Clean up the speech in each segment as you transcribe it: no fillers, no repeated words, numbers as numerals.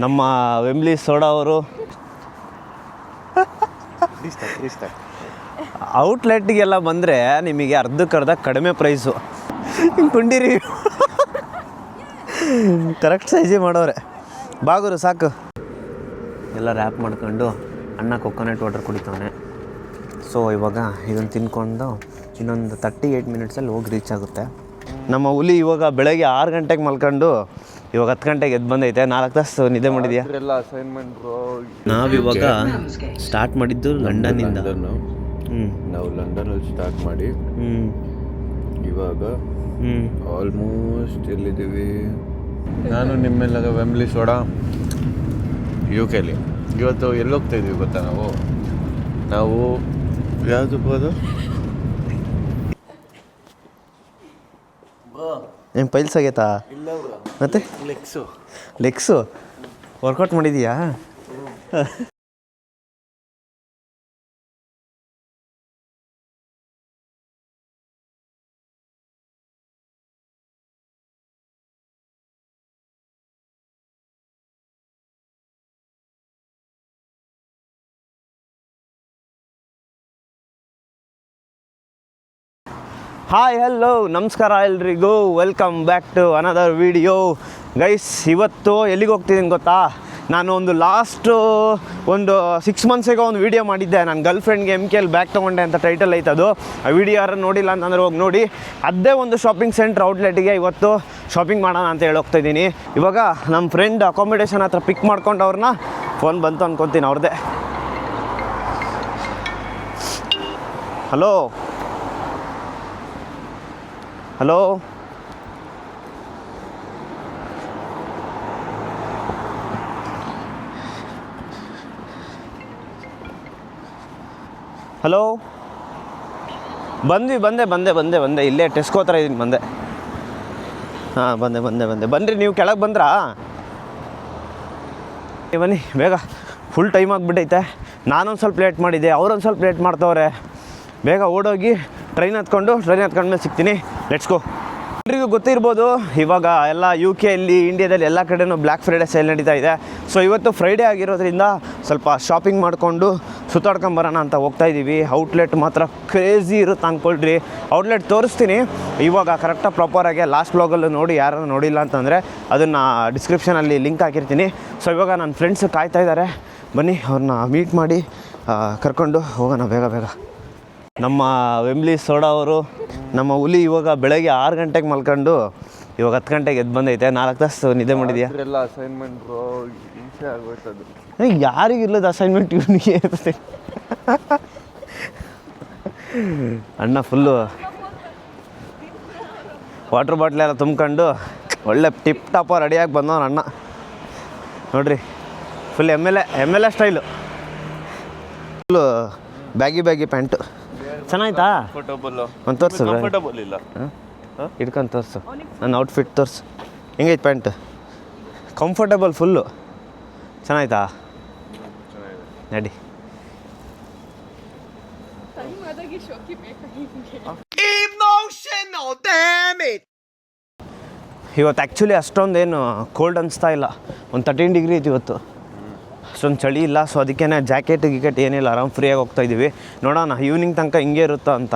ನಮ್ಮ ವೆಂಬ್ಲಿ ಸೋಡಾ ಅವರು ಔಟ್ಲೆಟ್ಗೆಲ್ಲ ಬಂದರೆ ನಿಮಗೆ ಅರ್ಧಕ್ಕರ್ಧ ಕಡಿಮೆ ಪ್ರೈಸು. ಕುಂಡಿರಿ ಕರೆಕ್ಟ್ ಸೈಜೇ ಮಾಡೋರೆ. ಬಾಗುರು ಸಾಕು. ಎಲ್ಲ ರ್ಯಾಪ್ ಮಾಡ್ಕೊಂಡು ಅಣ್ಣ ಕೊಕೊನಟ್ ವಾಟರ್ ಕುಡಿತಾನೆ. ಸೊ ಇವಾಗ ಇದನ್ನು ತಿನ್ಕೊಂಡು ಇನ್ನೊಂದು 38 ಮಿನಿಟ್ಸಲ್ಲಿ ಹೋಗಿ ರೀಚ್ ಆಗುತ್ತೆ. ನಮ್ಮ ಹುಲಿ ಇವಾಗ ಬೆಳಗ್ಗೆ 6 ಗಂಟೆಗೆ ಮಲ್ಕೊಂಡು ಇವಾಗ 10 ಗಂಟೆಗೆ ಎದ್ದು ಬಂದೈತೆ. 4 ತಾಸು ನಿದ್ದೆ ಮಾಡಿದ್ಯಾ? ನಾವಿವಾಗ ಸ್ಟಾರ್ಟ್ ಮಾಡಿದ್ದು ಲಂಡನ್ನಿಂದ. ನಾವು ಲಂಡನಲ್ಲಿ ಸ್ಟಾರ್ಟ್ ಮಾಡಿ ಇವಾಗ ಆಲ್ಮೋಸ್ಟ್ ಎಲ್ಲಿದ್ದೀವಿ? ನಾನು ನಿಮ್ಮೆಲ್ಲ ವೆಂಬ್ಲಿ ಸೋಡಾ UK ಲಿ. ಇವತ್ತು ಎಲ್ಲಿ ಹೋಗ್ತಾ ಇದೀವಿ ಗೊತ್ತಾ? ನಾವು ಯಾವುದು ಬೋದು ಏನು ಪೈಲ್ಸ್ ಆಗೈತಾ? ಮತ್ತೆ ಲೆಗ್ಸು ವರ್ಕೌಟ್ ಮಾಡಿದೀಯಾ? ಹಾಯ್ ಹಲೋ ನಮಸ್ಕಾರ ಎಲ್ರಿಗೂ. Welcome back to another video. Guys, ಇವತ್ತು ಎಲ್ಲಿಗೆ ಹೋಗ್ತಿದ್ದೀನಿ ಗೊತ್ತಾ? ನಾನು ಒಂದು 6 ಮಂತ್ಸಿಗೆ ಒಂದು ವೀಡಿಯೋ ಮಾಡಿದ್ದೆ. ನನ್ನ ಗರ್ಲ್ ಫ್ರೆಂಡ್ಗೆ MKL ಬ್ಯಾಗ್ ತೊಗೊಂಡೆ ಅಂತ ಟೈಟಲ್ ಐತದು. ಆ ವಿಡಿಯೋ ಯಾರು ನೋಡಿಲ್ಲ ಅಂತಂದರೆ ಹೋಗಿ ನೋಡಿ. ಅದೇ ಒಂದು ಶಾಪಿಂಗ್ ಸೆಂಟ್ರ್ ಔಟ್ಲೆಟ್ಗೆ ಇವತ್ತು ಶಾಪಿಂಗ್ ಮಾಡೋಣ ಅಂತ ಹೇಳಿ ಹೋಗ್ತಾಯಿದ್ದೀನಿ. ಇವಾಗ ನಮ್ಮ ಫ್ರೆಂಡ್ ಅಕಾಮಿಡೇಷನ್ ಹತ್ರ ಪಿಕ್ ಮಾಡ್ಕೊಂಡು ಅವ್ರನ್ನ ಫೋನ್ ಬಂತು ಅನ್ಕೊತೀನಿ ಅವ್ರದ್ದೇ. ಹಲೋ ಹಲೋ ಹಲೋ ಬಂದೆ ಇಲ್ಲೇ ಟೆಸ್ಕೋ ಹತ್ರ ಇದ್ದೀನಿ. ಬಂದೆ ಬನ್ನಿರಿ. ನೀವು ಕೆಳಗೆ ಬಂದ್ರಾ? ಬನ್ನಿ ಬೇಗ. ಫುಲ್ ಟೈಮ್ ಆಗಿಬಿಟ್ಟೈತೆ. ನಾನೊಂದು ಸ್ವಲ್ಪ ಲೇಟ್ ಮಾಡಿದ್ದೆ, ಅವರೊಂದು ಸ್ವಲ್ಪ ಲೇಟ್ ಮಾಡ್ತವ್ರೆ. ಬೇಗ ಓಡೋಗಿ ಟ್ರೈನ್ ಹತ್ಕೊಂಡ್ಮೇಲೆ ಸಿಗ್ತೀನಿ. Let's go. ಎಲ್ರಿಗೂ ಗೊತ್ತಿರ್ಬೋದು, ಇವಾಗ ಎಲ್ಲ UK ಅಲ್ಲಿ ಇಂಡಿಯಾದಲ್ಲಿ ಎಲ್ಲ ಕಡೆನೂ ಬ್ಲ್ಯಾಕ್ ಫ್ರೈಡೇ ಸೇಲ್ ನಡೀತಾ ಇದೆ. ಸೊ ಇವತ್ತು ಫ್ರೈಡೇ ಆಗಿರೋದ್ರಿಂದ ಸ್ವಲ್ಪ ಶಾಪಿಂಗ್ ಮಾಡಿಕೊಂಡು ಸುತ್ತಾಡ್ಕೊಂಬರೋಣ ಅಂತ ಹೋಗ್ತಾ ಇದ್ದೀವಿ. ಔಟ್ಲೆಟ್ ಮಾತ್ರ ಕ್ರೇಜಿ ಇರುತ್ತೆ ಅಂದ್ಕೊಳ್ರಿ. ಔಟ್ಲೆಟ್ ತೋರಿಸ್ತೀನಿ ಇವಾಗ ಕರೆಕ್ಟಾಗಿ ಪ್ರಾಪರಾಗಿ. ಲಾಸ್ಟ್ ಬ್ಲಾಗಲ್ಲೂ ನೋಡಿ, ಯಾರು ನೋಡಿಲ್ಲ ಅಂತಂದರೆ ಅದನ್ನು ಡಿಸ್ಕ್ರಿಪ್ಷನಲ್ಲಿ ಲಿಂಕ್ ಹಾಕಿರ್ತೀನಿ. ಸೊ ಇವಾಗ ನನ್ನ ಫ್ರೆಂಡ್ಸ್ ಕಾಯ್ತಾ ಇದ್ದಾರೆ. ಬನ್ನಿ ಅವ್ರನ್ನ ಮೀಟ್ ಮಾಡಿ ಕರ್ಕೊಂಡು ಹೋಗೋಣ ಬೇಗ. ನಮ್ಮ ವೆಂಬ್ಲಿ ಸೋಡಾ ಅವರು, ನಮ್ಮ ಹುಲಿ ಇವಾಗ ಬೆಳಗ್ಗೆ 6 ಗಂಟೆಗೆ ಮಲ್ಕೊಂಡು ಇವಾಗ 10 ಗಂಟೆಗೆ ಎದ್ದು ಬಂದೈತೆ. 4 ತಾಸು ನಿದ್ದೆ ಮಾಡಿದ್ಯಾ? ಅಸೈನ್ಮೆಂಟ್ ಹಿಂಸೆ ಆಗೋಯ್ತದು. ಯಾರಿಗಿರ್ಲದ ಅಸೈನ್ಮೆಂಟ್ ಇವನಿಗೆ ಇರುತ್ತೆ. ಅಣ್ಣ ಫುಲ್ಲು ವಾಟ್ರ್ ಬಾಟ್ಲೆಲ್ಲ ತುಂಬ್ಕೊಂಡು ಒಳ್ಳೆ ಟಿಪ್ ಟಾಪ ರೆಡಿಯಾಗಿ ಬಂದವನು ಅಣ್ಣ. ನೋಡ್ರಿ, full M L A style. Full baggy pant. ಚೆನ್ನಾಯ್ತಾ? ಒಂದು ತೋರಿಸು, ಹಿಡ್ಕೊಂಡು ತೋರಿಸು. ನನ್ನ ಔಟ್ಫಿಟ್ ತೋರಿಸು. ಹೆಂಗೈತೆ ಪ್ಯಾಂಟ್? Comfortable full. ಚೆನ್ನಾಯ್ತಾ? ನಡಿ. ಇವತ್ತು ಆ್ಯಕ್ಚುಲಿ ಅಷ್ಟೊಂದೇನು ಕೋಲ್ಡ್ ಅನಿಸ್ತಾ ಇಲ್ಲ. ಒಂದು 13 ಡಿಗ್ರಿ ಐತಿ ಇವತ್ತು. ಅಷ್ಟೊಂದು ಚಳಿ ಇಲ್ಲ. ಸೊ ಅದಕ್ಕೇ ಜಾಕೆಟ್ ಗಿಕೆಟ್ ಏನಿಲ್ಲ, ಆರಾಮ್ ಫ್ರೀಯಾಗಿ ಹೋಗ್ತಾಯಿದ್ದೀವಿ. ನೋಡೋಣ ಈವ್ನಿಂಗ್ ತನಕ ಹಿಂಗೆ ಇರುತ್ತಾ ಅಂತ.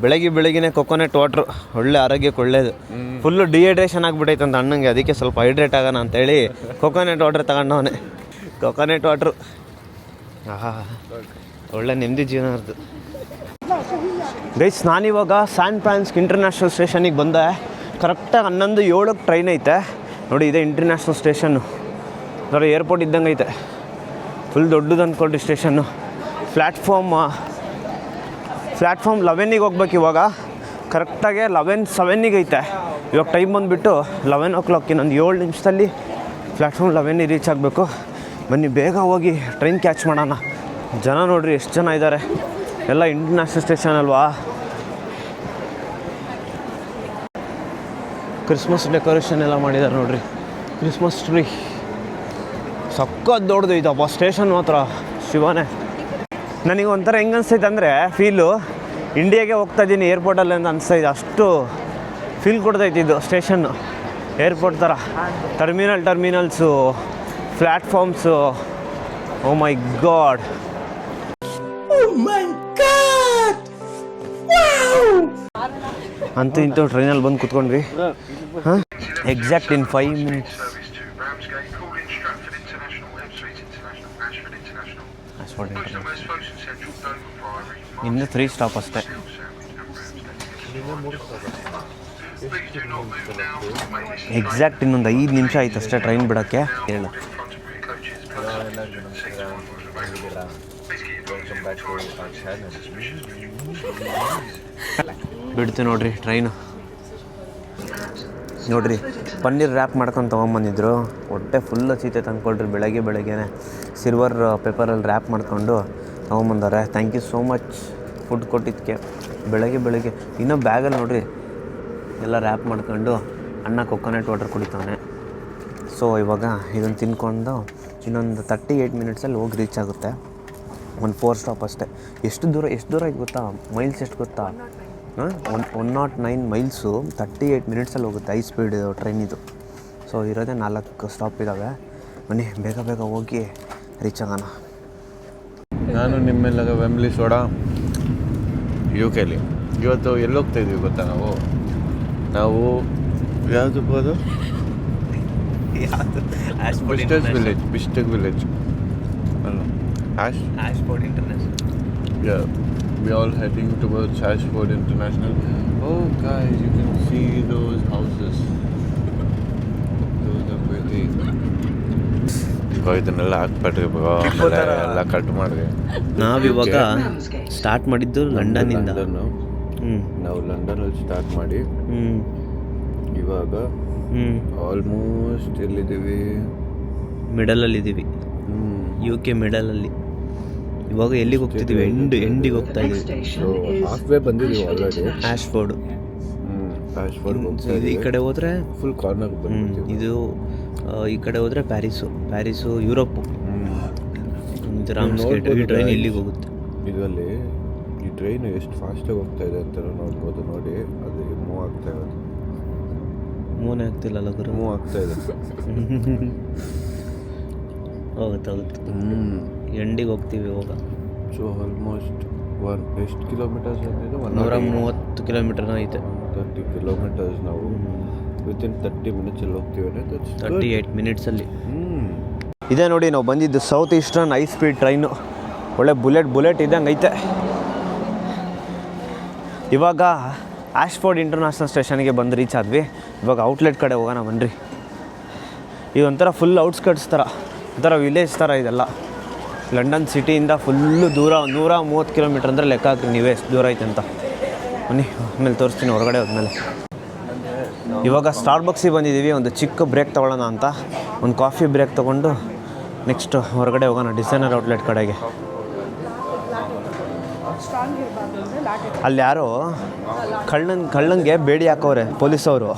ಬೆಳಗ್ಗೆ ಕೊಕೊನಟ್ ವಾಟ್ರು ಒಳ್ಳೆ ಆರೋಗ್ಯಕ್ಕೆ ಒಳ್ಳೇದು. ಫುಲ್ಲು ಡಿಹೈಡ್ರೇಷನ್ ಆಗಿಬಿಟ್ಟೈತೆ ಅಂತ ಅಣ್ಣಂಗೆ. ಅದಕ್ಕೆ ಸ್ವಲ್ಪ ಹೈಡ್ರೇಟ್ ಆಗೋಣ ಅಂತೇಳಿ ಕೊಕೊನಟ್ ವಾಟ್ರ್ ತಗೊಂಡವನೇ. ಕೊಕೊನಟ್ ವಾಟ್ರು ಒಳ್ಳೆ ನೆಮ್ಮದಿ ಜೀವನ ಇರ್ತದೆ. ಗೈಸ್, ನಾನಿವಾಗ ಸ್ಯಾನ್ ಫ್ರಾನ್ಸಿಸ್ಕೋ ಇಂಟರ್ನ್ಯಾಷನಲ್ ಸ್ಟೇಷನಿಗೆ ಬಂದೆ. ಕರೆಕ್ಟಾಗಿ 11:07 ಟ್ರೈನ್ ಐತೆ ನೋಡಿ. ಇದೆ ಇಂಟರ್ನ್ಯಾಷನಲ್ ಸ್ಟೇಷನ್ನು. ನೋಡಿ, ಏರ್ಪೋರ್ಟ್ ಇದ್ದಂಗೆ ಐತೆ. ಫುಲ್ ದೊಡ್ಡದು ಅಂದ್ಕೊಳ್ರಿ ಸ್ಟೇಷನ್ನು. ಪ್ಲ್ಯಾಟ್ಫಾರ್ಮ್ 11ಗೆ ಹೋಗ್ಬೇಕು ಇವಾಗ. ಕರೆಕ್ಟಾಗಿ 11:07 ಐತೆ. ಇವಾಗ ಟೈಮ್ ಬಂದುಬಿಟ್ಟು 11 o'clock. ಇನ್ನೊಂದು 7 ನಿಮಿಷದಲ್ಲಿ ಪ್ಲ್ಯಾಟ್ಫಾರ್ಮ್ 11ಗೆ ರೀಚ್ ಆಗಬೇಕು. ಬನ್ನಿ ಬೇಗ ಹೋಗಿ ಟ್ರೈನ್ ಕ್ಯಾಚ್ ಮಾಡೋಣ. ಜನ ನೋಡ್ರಿ ಎಷ್ಟು ಜನ ಇದ್ದಾರೆ. ಎಲ್ಲ ಇಂಟರ್ನ್ಯಾಷನಲ್ ಸ್ಟೇಷನ್ ಅಲ್ವಾ. ಕ್ರಿಸ್ಮಸ್ ಡೆಕೋರೇಷನ್ ಎಲ್ಲ ಮಾಡಿದ್ದಾರೆ ನೋಡ್ರಿ. ಕ್ರಿಸ್ಮಸ್ ಟ್ರೀ ಸಕ್ಕತ್ ದೊಡ್ಡದೈತಪ್ಪ ಸ್ಟೇಷನ್ ಮಾತ್ರ. ಶಿವನೇ, ನನಗೆ ಒಂಥರ ಹೆಂಗೆ ಅನಿಸ್ತೈತೆ ಅಂದರೆ ಫೀಲು ಇಂಡಿಯಾಗೆ ಹೋಗ್ತಾಯಿದ್ದೀನಿ ಏರ್ಪೋರ್ಟಲ್ಲಿ ಅಂತ ಅನಿಸ್ತೈತೆ. ಅಷ್ಟು ಫೀಲ್ ಕೊಡ್ತೈತಿ ಇದು ಸ್ಟೇಷನ್ನು. ಏರ್ಪೋರ್ಟ್ ಥರ ಟರ್ಮಿನಲ್ಸು ಪ್ಲ್ಯಾಟ್ಫಾರ್ಮ್ಸು. ಓ ಮೈ ಗಾಡ್, ಅಂತೂ ಇಂತೂ ಟ್ರೈನಲ್ಲಿ ಬಂದು ಕೂತ್ಕೊಂಡ್ವಿ. ಹಾಂ, ಎಕ್ಸಾಕ್ಟ್ ಇನ್ 5 minutes. ಇನ್ನು 3 ಸ್ಟಾಪ್ ಅಷ್ಟೇ. ಎಕ್ಸಾಕ್ಟ್ ಇನ್ನೊಂದು 5 ನಿಮಿಷ ಆಯ್ತು ಅಷ್ಟೇ ಟ್ರೈನ್ ಬಿಡೋಕ್ಕೆ. ಹೇಳು, ಬಿಡ್ತು ನೋಡ್ರಿ ಟ್ರೈನು. ನೋಡ್ರಿ, ಪನ್ನೀರ್ ರ್ಯಾಪ್ ಮಾಡ್ಕೊಂಡು ತೊಗೊಂಬಂದಿದ್ರು. ಹೊಟ್ಟೆ ಫುಲ್ ಹಸಿತೆ ತಂದ್ಕೊಳ್ರಿ. ಬೆಳಗ್ಗೆನೇ ಸಿಲ್ವರ್ ಪೇಪರಲ್ಲಿ ರ್ಯಾಪ್ ಮಾಡ್ಕೊಂಡು ತೊಗೊಂಬಂದವ್ರೆ. Thank you so much food ಕೊಟ್ಟಿದ್ದಕ್ಕೆ. ಬೆಳಗ್ಗೆ ಇನ್ನೂ ಬ್ಯಾಗಲ್ಲಿ ನೋಡ್ರಿ ಎಲ್ಲ ರ್ಯಾಪ್ ಮಾಡ್ಕೊಂಡು ಅಣ್ಣ ಕೊಕೊನಟ್ ವಾಟರ್ ಕುಡಿತಾನೆ. ಸೊ ಇವಾಗ ಇದನ್ನು ತಿನ್ಕೊಂಡು ಇನ್ನೊಂದು 38 ಮಿನಿಟ್ಸಲ್ಲಿ ಹೋಗಿ ರೀಚ್ ಆಗುತ್ತೆ. ಒಂದು 4 ಸ್ಟಾಪ್ ಅಷ್ಟೇ. ಎಷ್ಟು ದೂರ ಆಯ್ತು ಗೊತ್ತಾ? ಮೈಲ್ಸ್ ಎಷ್ಟು ಗೊತ್ತಾ? 109 ಮೈಲ್ಸು 38 ಮಿನಿಟ್ಸಲ್ಲಿ ಹೋಗುತ್ತೆ. ಹೈ ಸ್ಪೀಡ್ ಟ್ರೈನ್ ಇದು. ಸೊ ಇರೋದೇ 4 ಸ್ಟಾಪ್ ಇದ್ದಾವೆ. ಬನ್ನಿ ಬೇಗ ಹೋಗಿ ರೀಚ್ ಆಗೋಣ. ನಾನು ನಿಮ್ಮೆಲ್ಲ ವೆಂಬ್ಲಿ ಸೋಡಾ UK ಇವತ್ತು ಎಲ್ಲಿ ಹೋಗ್ತಾ ಇದ್ದೀವಿ ಗೊತ್ತಾ? ನಾವು ಯಾವುದು ಬೋದು ಬಿಸ್ಟೆಕ್ ವಿಲೇಜ್ ಅಲ್ಲ, ಆಶ್ಫೋರ್ಡ್ international. Yeah, we all heading towards Ashford International. Oh guys, you can see those houses. Those are really... ಇದನ್ನೆಲ್ಲ ಹಾಕ್ಬಿಟ್ರಿ ಎಲ್ಲ ಕಟ್ ಮಾಡಿದೆ. ನಾವಿವಾಗ ಸ್ಟಾರ್ಟ್ ಮಾಡಿದ್ದು ಲಂಡನ್ನಿಂದ. ನಾವು ಲಂಡನಲ್ಲಿ ಸ್ಟಾರ್ಟ್ ಮಾಡಿ ಇವಾಗ ಆಲ್ಮೋಸ್ಟ್ ಎಲ್ಲಿದ್ದೀವಿ? ಮಿಡಲಲ್ಲಿದ್ದೀವಿ. UK ಮಿಡಲಲ್ಲಿ. ಇವಾಗ ಎಲ್ಲಿಗೆ ಹೋಗ್ತಿದ್ದೀವಿ? ಎಂಡಿಗೆ ಹೋಗ್ತಾ ಇದ್ದೀವಿ. ಹಾಫ್ವೇ ಬಂದಿದ್ದೀವಿ ಆಲ್ರೆಡಿ. ಆಶ್ಫೋರ್ಡ್ ಈ ಕಡೆ ಹೋದರೆ ಫುಲ್ ಕಾರ್ನರ್ ಬಂದಿದ್ದೀವಿ. ಇದು ಈ ಕಡೆ ಹೋದರೆ ಪ್ಯಾರಿಸು ಯುರೋಪು. ರಾಮ್ಸ್ಗೇಟ್. ಈ ಟ್ರೈನ್ ಇಲ್ಲಿಗೆ ಹೋಗುತ್ತೆ. ಇದರಲ್ಲಿ ಈ ಟ್ರೈನ್ ಎಷ್ಟು ಫಾಸ್ಟಾಗಿ ಹೋಗ್ತಾ ಇದೆ ಅಂತ ನೋಡ್ಬೋದು. ನೋಡಿ, ಅದು ಮೂವ್ ಆಗ್ತಾ ಇರೋದು. ಮೂವ್ ಆಗ್ತಿಲ್ಲಲ್ಲ ಗುರು? ಮೂವ್ ಆಗ್ತಾ ಇದೆ. ಹೌದು. ಎಂಡಿಗೆ ಹೋಗ್ತೀವಿ ಇವಾಗ. ಸೊ ಆಲ್ಮೋಸ್ಟ್ ಎಷ್ಟು ಕಿಲೋಮೀಟರ್ಸ್ ಅಂದಿದೆ? 130 ಕಿಲೋಮೀಟರ್ನ ಐತೆ. 30 ಕಿಲೋಮೀಟರ್ಸ್ ನಾವು ವಿತಿನ್ 30 ಮಿನಿಟ್ಸಲ್ಲಿ ಹೋಗ್ತೀವಿ. 38 ಮಿನಿಟ್ಸಲ್ಲಿ. ಇದೇ ನೋಡಿ, ನಾವು ಬಂದಿದ್ದು south eastern high speed train. ಒಳ್ಳೆ ಬುಲೆಟ್ ಇದ್ದಂಗೆ ಐತೆ. ಇವಾಗ ಆಶ್ಫೋರ್ಡ್ ಇಂಟರ್ನ್ಯಾಷನಲ್ ಸ್ಟೇಷನ್ಗೆ ಬಂದು ರೀಚ್ ಆದ್ವಿ. ಇವಾಗ ಔಟ್ಲೆಟ್ ಕಡೆ ಹೋಗೋಣ ಬನ್ನಿರಿ. ಇದೊಂಥರ ಫುಲ್ ಔಟ್ಸ್ಕರ್ಟ್ಸ್ ಥರ, ಒಂಥರ ವಿಲೇಜ್ ಥರ ಇದೆಲ್ಲ. ಲಂಡನ್ ಸಿಟಿಯಿಂದ ಫುಲ್ಲು ದೂರ, 130 ಕಿಲೋಮೀಟ್ರ್ ಅಂದರೆ ಲೆಕ್ಕ ಹಾಕಿ ನೀವೇ ಎಷ್ಟು ದೂರ ಐತೆ ಅಂತ. ಬನ್ನಿ ಆಮೇಲೆ ತೋರಿಸ್ತೀನಿ ಹೊರಗಡೆ ಹೋದ್ಮೇಲೆ. ಇವಾಗ ಸ್ಟಾರ್ಬಕ್ಸಿಗೆ ಬಂದಿದ್ದೀವಿ. ಒಂದು ಚಿಕ್ಕ ಬ್ರೇಕ್ ತೊಗೊಳ್ಳೋಣ ಅಂತ. ಒಂದು ಕಾಫಿ ಬ್ರೇಕ್ ತೊಗೊಂಡು ನೆಕ್ಸ್ಟ್ ಹೊರಗಡೆ ಹೋಗೋಣ ಡಿಸೈನರ್ ಔಟ್ಲೆಟ್ ಕಡೆಗೆ. ಅಲ್ಲಿ ಯಾರೋ ಕಳ್ಳಂಗೆ ಬೇಡಿ ಹಾಕೋರೆ ಪೊಲೀಸವರು.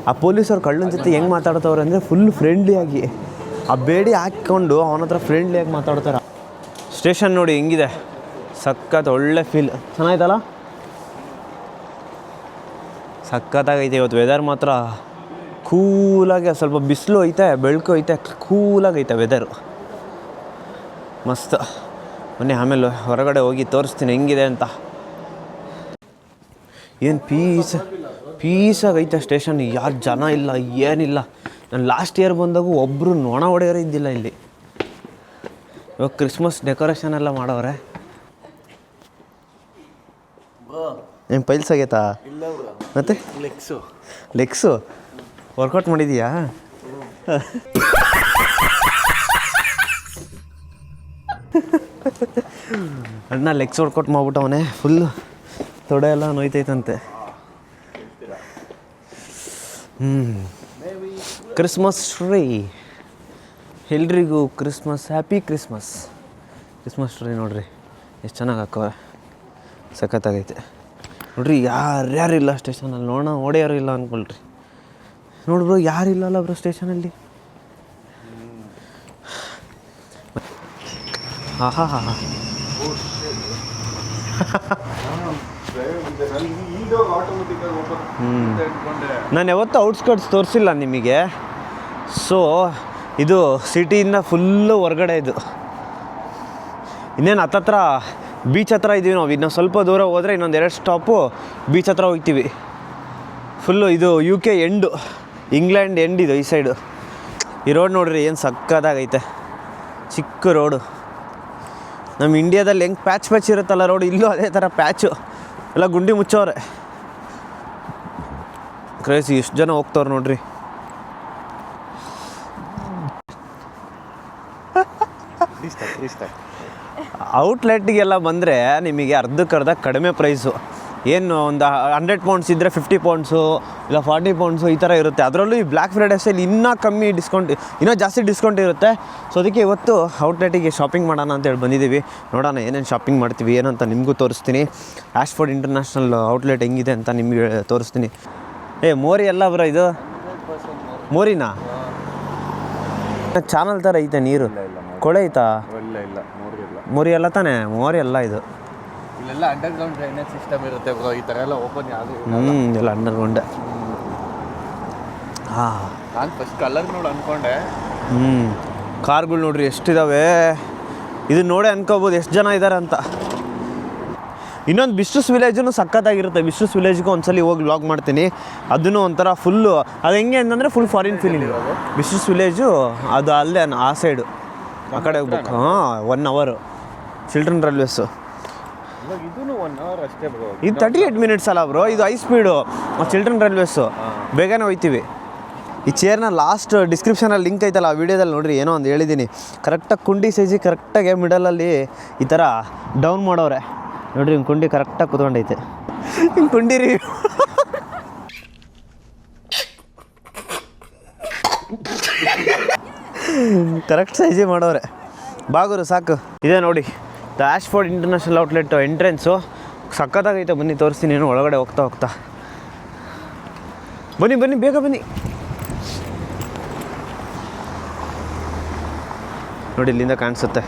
ಆ ಪೊಲೀಸವ್ರು ಕಳ್ಳನ ಜೊತೆ ಹೆಂಗೆ ಮಾತಾಡ್ತವ್ರೆ ಅಂದರೆ ಫುಲ್ ಫ್ರೆಂಡ್ಲಿಯಾಗಿ. ಆ ಬೇಡಿ ಹಾಕ್ಕೊಂಡು ಅವನ ಹತ್ರ ಫ್ರೆಂಡ್ಲಿಯಾಗಿ ಮಾತಾಡ್ತಾರೆ. ಸ್ಟೇಷನ್ ನೋಡಿ ಹೆಂಗಿದೆ, ಸಖತ್ ಒಳ್ಳೆ ಫೀಲ್. ಚೆನ್ನಾಯ್ತಲ್ಲ? ಸಖತ್ತಾಗೈತೆ. ಇವತ್ತು ವೆದರ್ ಮಾತ್ರ ಕೂಲಾಗಿ, ಸ್ವಲ್ಪ ಬಿಸಿಲು ಐತೆ, ಬೆಳಕು ಐತೆ, ಕೂಲಾಗೈತೆ ವೆದರು. ಮಸ್ತ್. ಬನ್ನಿ ಆಮೇಲೆ ಹೊರಗಡೆ ಹೋಗಿ ತೋರಿಸ್ತೀನಿ ಹೆಂಗಿದೆ ಅಂತ. ಏನು ಪೀಸಾಗೈತೆ ಸ್ಟೇಷನ್. ಯಾರು ಜನ ಇಲ್ಲ, ಏನಿಲ್ಲ. ನಾನು ಲಾಸ್ಟ್ ಇಯರ್ ಬಂದಾಗೂ ಒಬ್ಬರು ನೊಣ ಹೊಡೆಯೋರು ಇದ್ದಿಲ್ಲ ಇಲ್ಲಿ. ಇವಾಗ ಕ್ರಿಸ್ಮಸ್ ಡೆಕೋರೇಷನ್ ಎಲ್ಲ ಮಾಡವ್ರೆ. ಏನು ಪೈಲ್ಸ್ ಆಗೈತಾ? ಮತ್ತೆ ಲೆಗ್ಸು ವರ್ಕೌಟ್ ಮಾಡಿದೀಯಾ? ಅಣ್ಣ ಲೆಗ್ಸ್ ವರ್ಕೌಟ್ ಮಾಡ್ಬಿಟ್ಟವನೇ. ಫುಲ್ಲು ತೊಡೆ ಎಲ್ಲ ನೋಯ್ತೈತಂತೆ. Christmas tree. ಎಲ್ರಿಗೂ ಕ್ರಿಸ್ಮಸ್, ಹ್ಯಾಪಿ ಕ್ರಿಸ್ಮಸ್ ಟ್ರೀ ನೋಡ್ರಿ ಎಷ್ಟು ಚೆನ್ನಾಗಿ ಹಾಕವ್ರೆ. ಸಖತ್ತಾಗೈತೆ ನೋಡ್ರಿ. ಯಾರ್ಯಾರು ಇಲ್ಲ ಸ್ಟೇಷನಲ್ಲಿ. ಓಡಿಯಾರು ಇಲ್ಲ ಅಂದ್ಕೊಳ್ರಿ. ನೋಡ್ಬ್ರೋ, ಯಾರಿಲ್ಲಲ್ಲ ಬ್ರೋ ಸ್ಟೇಷನಲ್ಲಿ. ಹಾ ನಾನು ಯಾವತ್ತೂ ಔಟ್ಸ್ಕರ್ಟ್ಸ್ ತೋರಿಸಿಲ್ಲ ನಿಮಗೆ. ಸೊ ಇದು ಸಿಟಿಯಿಂದ ಫುಲ್ಲು ಹೊರಗಡೆ ಇದು. ಇನ್ನೇನು ಹತ್ತತ್ರ ಬೀಚ್ ಹತ್ರ ಇದ್ದೀವಿ ನಾವು. ಇನ್ನು ಸ್ವಲ್ಪ ದೂರ ಹೋದರೆ ಇನ್ನೊಂದು 2 ಸ್ಟಾಪು ಬೀಚ್ ಹತ್ರ ಹೋಗ್ತೀವಿ. ಫುಲ್ಲು ಇದು UK ಎಂಡು, ಇಂಗ್ಲೆಂಡ್ ಎಂಡ್ ಇದು ಈ ಸೈಡು. ಈ ರೋಡ್ ನೋಡ್ರಿ ಏನು ಸಕ್ಕದಾಗೈತೆ, ಚಿಕ್ಕ ರೋಡು. ನಮ್ಮ ಇಂಡಿಯಾದಲ್ಲಿ ಹೆಂಗೆ ಪ್ಯಾಚ್ ಇರುತ್ತಲ್ಲ ರೋಡು, ಇಲ್ಲೂ ಅದೇ ಥರ ಪ್ಯಾಚು ಎಲ್ಲ ಗುಂಡಿ ಮುಚ್ಚೋರೆ. ಕ್ರೇಜಿ ಎಷ್ಟು ಜನ ಹೋಗ್ತವ್ರು ನೋಡ್ರಿ. ಔಟ್ಲೆಟ್ಗೆಲ್ಲ ಬಂದರೆ ನಿಮಗೆ ಅರ್ಧಕ್ಕರ್ಧ ಕಡಿಮೆ ಪ್ರೈಸು. ಏನು ಒಂದು 100 ಪೌಂಡ್ಸ್ ಇದ್ದರೆ 50 ಪೌಂಡ್ಸು ಇಲ್ಲ 40 ಪೌಂಡ್ಸು ಈ ಥರ ಇರುತ್ತೆ. ಅದರಲ್ಲೂ ಈ ಬ್ಲ್ಯಾಕ್ ಫ್ರೈಡೇ ಸೇಲ್ ಇನ್ನೂ ಕಮ್ಮಿ ಡಿಸ್ಕೌಂಟ್, ಇನ್ನೂ ಜಾಸ್ತಿ ಡಿಸ್ಕೌಂಟ್ ಇರುತ್ತೆ. ಸೊ ಅದಕ್ಕೆ ಇವತ್ತು ಔಟ್ಲೆಟಿಗೆ ಶಾಪಿಂಗ್ ಮಾಡೋಣ ಅಂತೇಳಿ ಬಂದಿದ್ದೀವಿ. ನೋಡೋಣ ಏನೇನು ಶಾಪಿಂಗ್ ಮಾಡ್ತೀವಿ ಏನಂತ ನಿಮಗೂ ತೋರಿಸ್ತೀನಿ. ಆಶ್ಫೋರ್ಡ್ ಇಂಟರ್ನ್ಯಾಷನಲ್ ಔಟ್ಲೆಟ್ ಹೆಂಗಿದೆ ಅಂತ ನಿಮಗೆ ತೋರಿಸ್ತೀನಿ. ಮೋರಿ ಎಲ್ಲ ಬರೋ ಇದು ಮೋರಿನಾ? ಚಾನಲ್ ಥರ ಐತೆ ನೀರು, ಕೊಳೆ ಐತಾ? ಇಲ್ಲ ಮೋರಿ ಎಲ್ಲ ತಾನೇ? ಮೋರಿ ಎಲ್ಲ ಇದು ಇಲ್ಲೆಲ್ಲ ಅಂಡರ್ಗ್ರೌಂಡ್ ಡ್ರೈನೇಜ್ ಸಿಸ್ಟಮ್ ಇರುತ್ತೆ ಬ್ರೋ. ಈ ಥರ ಎಲ್ಲ ಓಪನ್ ಯಾವುದು ಎಲ್ಲ ಅಂಡರ್ಗ್ರೌಂಡ್. ನಾನು ಫಸ್ಟ್ ಕಲರ್ ನೋಡಿ ಅಂದ್ಕೊಂಡೆ. ಕಾರ್ಗಳು ನೋಡ್ರಿ ಎಷ್ಟಿದ್ದಾವೆ. ಇದು ನೋಡಿ ಅನ್ಕೋಬೋದು ಎಷ್ಟು ಜನ ಇದ್ದಾರೆ ಅಂತ. ಇನ್ನೊಂದು ಬಿಸ್ಟ್ರಸ್ ವಿಲೇಜೂ ಸಖತ್ತಾಗಿರುತ್ತೆ. ಬಿಸ್ಟ್ರಸ್ ವಿಲೇಜ್ಗೂ ಒಂದ್ಸಲಿ ಹೋಗಿ ವ್ಲಾಗ್ ಮಾಡ್ತೀನಿ. ಅದನ್ನು ಒಂಥರ ಫುಲ್ಲು ಅದು ಹೆಂಗೆ ಅಂತಂದರೆ ಫುಲ್ ಫಾರಿನ್ ಫೀಲಿಂಗ್. ಬಿಸ್ಟ್ರಸ್ ವಿಲೇಜು ಅದು ಅಲ್ಲೇ ಆ ಸೈಡು ಆ ಕಡೆ ಹೋಗ್ಬೇಕು. 1 ಅವರ್ ಚಿಲ್ಡ್ರನ್ ರೈಲ್ವೇಸು. ಇದೂ 1 ಅವರ್ ಅಷ್ಟೇ ಬ್ರೋ. ಇದು 38 ಮಿನಿಟ್ಸ್ ಅಲ್ಲ ಬ್ರೋ, ಇದು ಹೈ ಸ್ಪೀಡು ಚಿಲ್ಡ್ರನ್ ರೈಲ್ವೇಸು. ಬೇಗನೆ ಹೋಗ್ತೀವಿ. ಈ ಚೇರ್ನ ಲಾಸ್ಟ್ ಡಿಸ್ಕ್ರಿಪ್ಷನಲ್ಲಿ ಲಿಂಕ್ ಐತಲ್ಲ, ಆ ವಿಡಿಯೋದಲ್ಲಿ ನೋಡಿರಿ ಏನೋ ಒಂದು ಹೇಳಿದ್ದೀನಿ. ಕರೆಕ್ಟಾಗಿ ಕುಂಡಿ ಸೈಜಿಗೆ ಕರೆಕ್ಟಾಗಿ ಮಿಡಲಲ್ಲಿ ಈ ಥರ ಡೌನ್ ಮಾಡೋರೆ ನೋಡಿರಿ. ಹಿಂಗೆ ಕುಂಡಿ ಕರೆಕ್ಟಾಗಿ ಕೂತ್ಕೊಂಡೈತೆ. ಹಿಂಗೆ ಕುಂಡಿರಿ ಕರೆಕ್ಟ್ ಸೈಜಿ ಮಾಡೋರೆ. ಬಾಗುರು ಸಾಕು. ಇದೇ ನೋಡಿ ದ ಆಶ್ಫೋರ್ಡ್ ಇಂಟರ್ನ್ಯಾಷನಲ್ ಔಟ್ಲೆಟ್ ಎಂಟ್ರೆನ್ಸು. ಸಖತ್ತಾಗೈತೆ. ಬನ್ನಿ ತೋರಿಸ್ತೀನಿ ಏನು ಒಳಗಡೆ ಹೋಗ್ತಾ ಬನ್ನಿ ಬೇಗ ಬನ್ನಿ. ನೋಡಿ ಇಲ್ಲಿಂದ ಕಾಣಿಸುತ್ತೆ.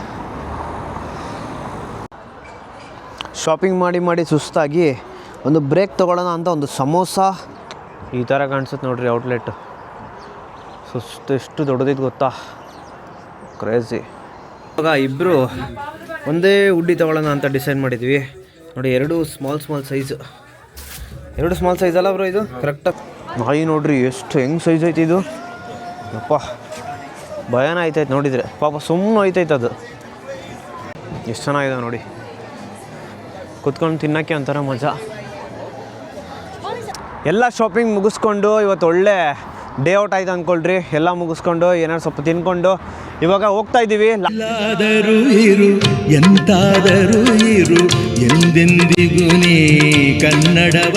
ಶಾಪಿಂಗ್ ಮಾಡಿ ಸುಸ್ತಾಗಿ ಒಂದು ಬ್ರೇಕ್ ತೊಗೊಳ್ಳೋಣ ಅಂತ ಒಂದು ಸಮೋಸ ಈ ಥರ ಕಾಣಿಸುತ್ತೆ ನೋಡ್ರಿ ಔಟ್ಲೆಟ್. ಸುಸ್ತು ಎಷ್ಟು ದೊಡ್ಡದೈತೆ ಗೊತ್ತಾ, ಕ್ರೇಜಿ. ಇವಾಗ ಇಬ್ಬರು ಒಂದೇ ಉಡ್ಡಿ ತೊಗೊಳ್ಳೋಣ ಅಂತ ಡಿಸೈಡ್ ಮಾಡಿದ್ವಿ ನೋಡಿ. 2 ಸ್ಮಾಲ್ ಸೈಜು. 2 ಸ್ಮಾಲ್ ಸೈಜ್ ಅಲ್ಲ ಬ್ರೋ ಇದು ಕರೆಕ್ಟಾಗಿ. ನಾಯಿ ನೋಡ್ರಿ ಎಷ್ಟು ಹೆಂಗೆ ಸೈಜ್ ಐತೆ ಇದು. ಅಪ್ಪ ಭಯನ ಆಯ್ತೈತೆ ನೋಡಿದರೆ. ಪಾಪ ಸುಮ್ಮನೆ ಐತೈತೆ ಅದು. ಎಷ್ಟು ಚೆನ್ನಾಗಿದೆ ನೋಡಿ. ಕುತ್ಕೊಂಡು ತಿನ್ನೋಕ್ಕೆ ಒಂಥರ ಮಜಾ. ಎಲ್ಲ ಶಾಪಿಂಗ್ ಮುಗಿಸ್ಕೊಂಡು ಇವತ್ತು ಒಳ್ಳೆ ಡೇ ಔಟ್ ಆಯ್ತು ಅಂದ್ಕೊಳ್ರಿ. ಎಲ್ಲ ಮುಗಿಸ್ಕೊಂಡು ಏನಾದ್ರು ಸ್ವಲ್ಪ ತಿನ್ಕೊಂಡು ಇವಾಗ ಹೋಗ್ತಾ ಇದ್ದೀವಿ. ಎಂತಾದರೂ ಇರು ಎಂದೆಂದಿಗೂ ನೀ ಕನ್ನಡವ